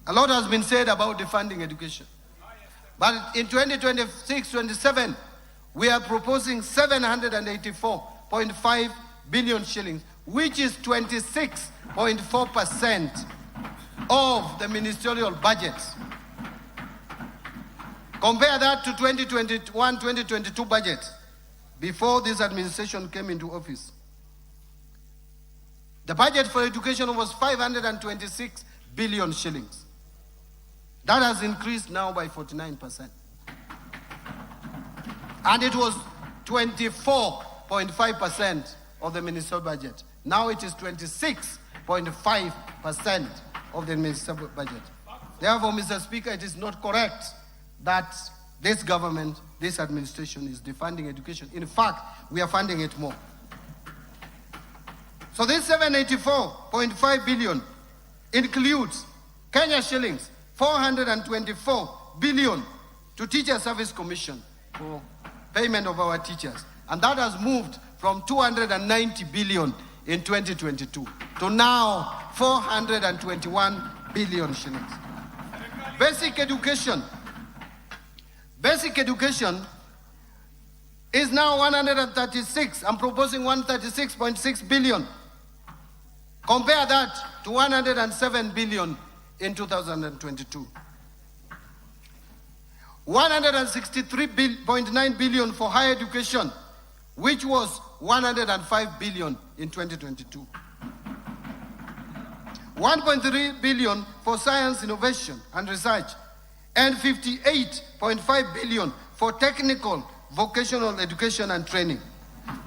A lot has been said about defunding education. But in 2026-27, we are proposing 784.5 billion shillings, which is 26.4% of the ministerial budget. Compare that to 2021-2022 budget, before this administration came into office. The budget for education was 526 billion shillings. That has increased now by 49%. And it was 24.5% of the ministerial budget. Now it is 26.5% of the ministerial budget. Therefore, Mr. Speaker, it is not correct that this government, this administration is defunding education. In fact, we are funding it more. So this 784.5 billion includes Kenya shillings 424 billion to Teacher Service Commission for payment of our teachers. And that has moved from 290 billion in 2022 to now 421 billion shillings. Basic education is now 136. I'm proposing 136.6 billion. Compare that to 107 billion in 2022. 163.9 billion for higher education, which was 105 billion in 2022. 1.3 billion for science, innovation and research, and 58.5 billion for technical, vocational education and training.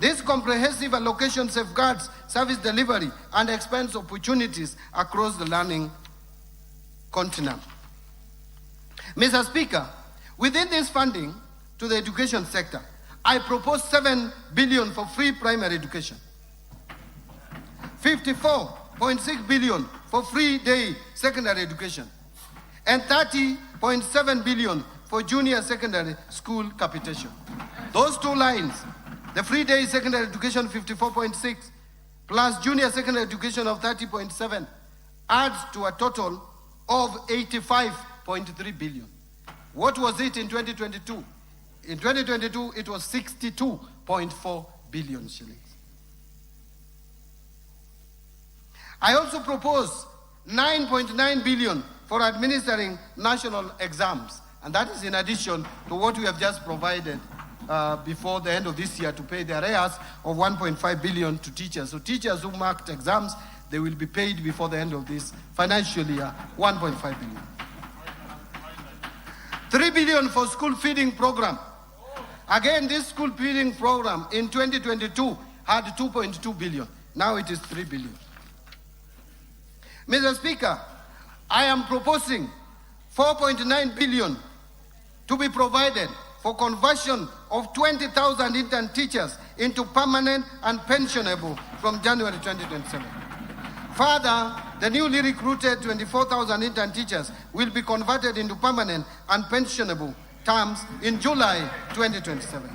This comprehensive allocation safeguards service delivery and expands opportunities across the learning continent. Mr. Speaker, within this funding to the education sector, I propose 7 billion for free primary education, 54.6 billion for free day secondary education, and 30.7 billion for junior secondary school capitation. Those two lines, the free day secondary education 54.6 plus junior secondary education of 30.7, adds to a total of 85.3 billion. What was it in 2022? In 2022, it was 62.4 billion shillings. I also propose 9.9 billion for administering national exams, and that is in addition to what we have just provided before the end of this year to pay the arrears of 1.5 billion to teachers. So teachers who marked exams, they will be paid before the end of this financial year, 1.5 billion. 3 billion for school feeding program. Again, this school feeding program in 2022 had 2.2 billion. Now it is 3 billion. Mr. Speaker, I am proposing 4.9 billion to be provided for conversion of 20,000 intern teachers into permanent and pensionable from January 2027. Further, the newly recruited 24,000 intern teachers will be converted into permanent and pensionable terms in July 2027.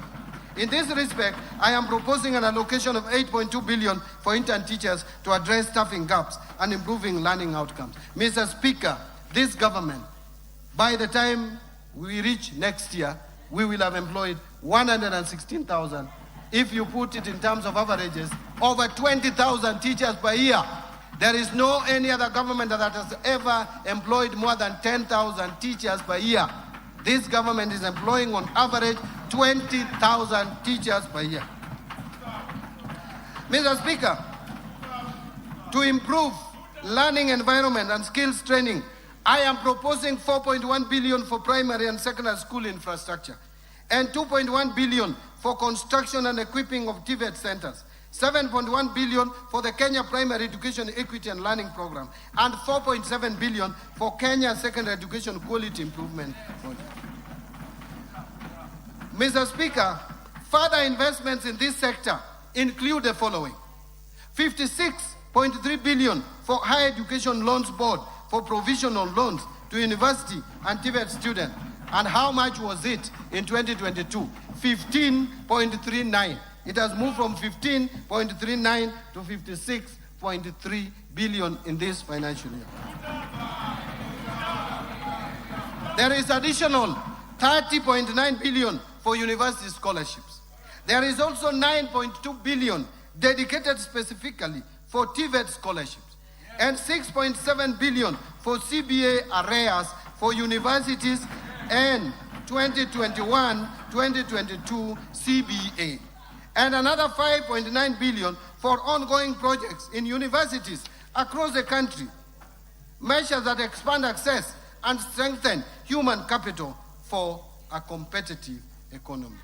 In this respect, I am proposing an allocation of 8.2 billion for intern teachers to address staffing gaps and improving learning outcomes. Mr. Speaker, this government, by the time we reach next year, we will have employed 116,000. If you put it in terms of averages, over 20,000 teachers per year. There is no any other government that has ever employed more than 10,000 teachers per year. This government is employing on average 20,000 teachers per year. Mr. Speaker, to improve learning environment and skills training, I am proposing 4.1 billion for primary and secondary school infrastructure and 2.1 billion for construction and equipping of TVET centers, 7.1 billion for the Kenya Primary Education Equity and Learning Program, and 4.7 billion for Kenya Secondary Education Quality Improvement Project. Mr. Speaker, further investments in this sector include the following: 56.3 billion for Higher Education Loans Board for provisional loans to university and TVET students. And how much was it in 2022? 15.39. It has moved from 15.39 to 56.3 billion in this financial year. There is additional 30.9 billion for university scholarships. There is also 9.2 billion dedicated specifically for TVET scholarships, and 6.7 billion for CBA arrears for universities and 2021-2022 CBA, and another 5.9 billion for ongoing projects in universities across the country, measures that expand access and strengthen human capital for a competitive economy.